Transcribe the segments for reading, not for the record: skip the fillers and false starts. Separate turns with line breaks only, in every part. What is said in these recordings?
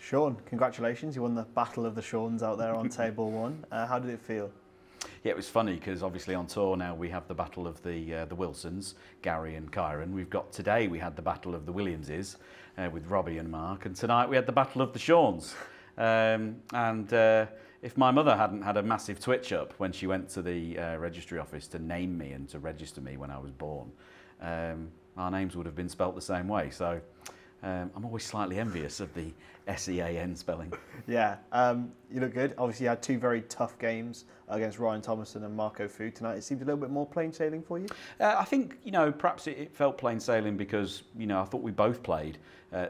Sean, congratulations. You won the Battle of the Seans out there on table one. How did it feel?
Yeah, it was funny because obviously on tour now we have the battle of the Wilsons, Gary and Kyron. Today we had the battle of the Williamses with Robbie and Mark, and tonight we had the battle of the Seans. If my mother hadn't had a massive twitch up when she went to the registry office to name me and to register me when I was born, our names would have been spelt the same way. So I'm always slightly envious of the S-E-A-N spelling.
Yeah, you look good. Obviously you had two very tough games against Ryan Thomason and Marco Fu tonight. It seemed a little bit more plain sailing for you?
I think, perhaps it felt plain sailing because, I thought we both played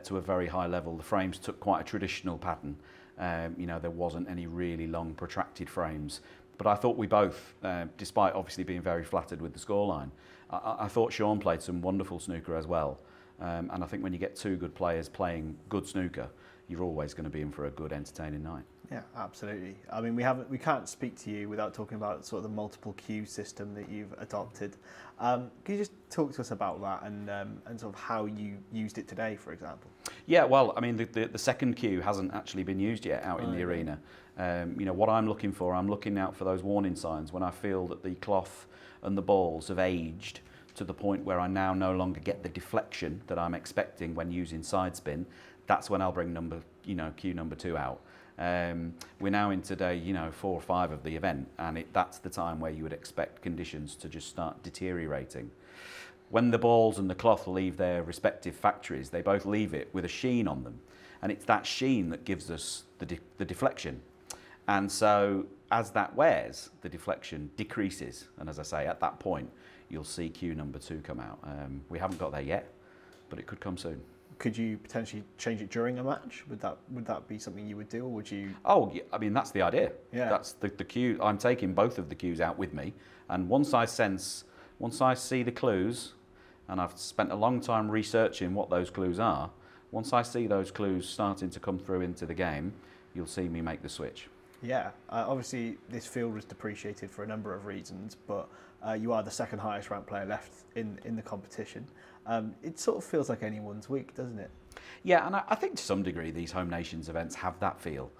to a very high level. The frames took quite a traditional pattern. There wasn't any really long protracted frames. But I thought we both, despite obviously being very flattered with the scoreline, I thought Sean played some wonderful snooker as well. And I think when you get two good players playing good snooker, you're always going to be in for a good, entertaining night.
Yeah, absolutely. I mean, we can't speak to you without talking about sort of the multiple cue system that you've adopted. Can you just talk to us about that and sort of how you used it today, for example?
Yeah, well, I mean, the second cue hasn't actually been used yet out in the arena. What I'm looking out for those warning signs when I feel that the cloth and the balls have aged to the point where I now no longer get the deflection that I'm expecting when using side spin. That's when I'll bring cue number 2 out. We're now into day 4 or 5 of the event, and that's the time where you would expect conditions to just start deteriorating. When the balls and the cloth leave their respective factories, they both leave it with a sheen on them, and it's that sheen that gives us the deflection. And so as that wears, the deflection decreases, and as I say, at that point you'll see cue number 2 come out. We haven't got there yet, but it could come soon.
Could you potentially change it during a match? Would that be something you would do, or would you?
Oh, yeah, I mean, that's the idea.
Yeah.
That's the cue. I'm taking both of the cues out with me, and once I see the clues, and I've spent a long time researching what those clues are, once I see those clues starting to come through into the game, you'll see me make the switch.
Yeah, obviously this field was depreciated for a number of reasons, but you are the second highest ranked player left in the competition. It sort of feels like anyone's week, doesn't it?
Yeah, and I think to some degree these Home Nations events have that feel.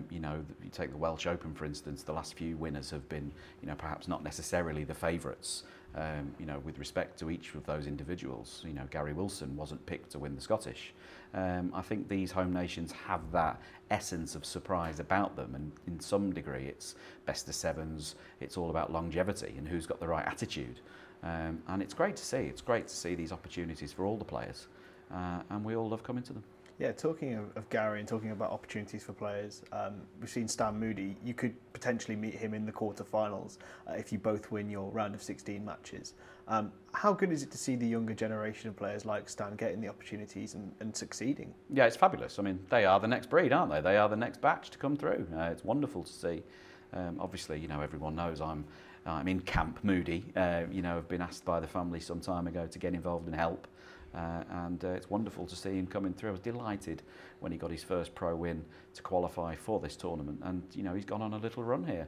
You take the Welsh Open, for instance, the last few winners have been, perhaps not necessarily the favourites, with respect to each of those individuals. Gary Wilson wasn't picked to win the Scottish. I think these Home Nations have that essence of surprise about them, and in some degree it's best of sevens, it's all about longevity and who's got the right attitude. And it's great to see. It's great to see these opportunities for all the players, and we all love coming to them.
Yeah, talking of Gary and talking about opportunities for players, we've seen Stan Moody. You could potentially meet him in the quarterfinals if you both win your round of 16 matches. How good is it to see the younger generation of players like Stan getting the opportunities and succeeding? Yeah,
it's fabulous. I mean, they are the next breed, aren't they? They are the next batch to come through. It's wonderful to see. Obviously, everyone knows I'm in Camp Moody. I've been asked by the family some time ago to get involved and help. And it's wonderful to see him coming through. I was delighted when he got his first pro win to qualify for this tournament, and he's gone on a little run here.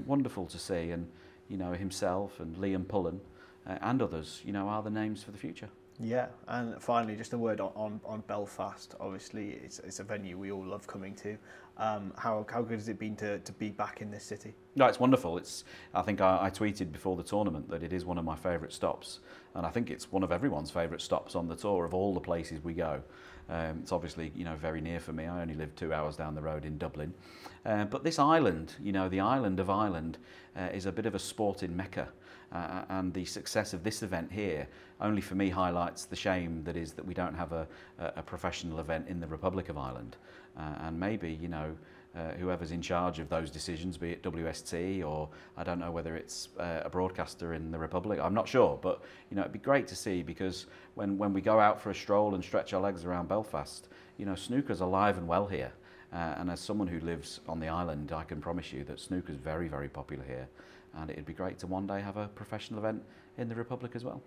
Wonderful to see, and himself and Liam Pullen and others are the names for the future.
Yeah, and finally, just a word on Belfast. Obviously, it's a venue we all love coming to. How good has it been to be back in this city?
No, it's wonderful. I think I tweeted before the tournament that it is one of my favourite stops, and I think it's one of everyone's favourite stops on the tour of all the places we go. It's obviously very near for me. I only live 2 hours down the road in Dublin, but this island, the island of Ireland, is a bit of a sporting mecca. And the success of this event here only for me highlights the shame that we don't have a professional event in the Republic of Ireland. And maybe, whoever's in charge of those decisions, be it WST or I don't know whether it's a broadcaster in the Republic, I'm not sure, but it'd be great to see, because when we go out for a stroll and stretch our legs around Belfast, snooker's alive and well here. And as someone who lives on the island, I can promise you that snooker's very, very popular here. And it'd be great to one day have a professional event in the Republic as well.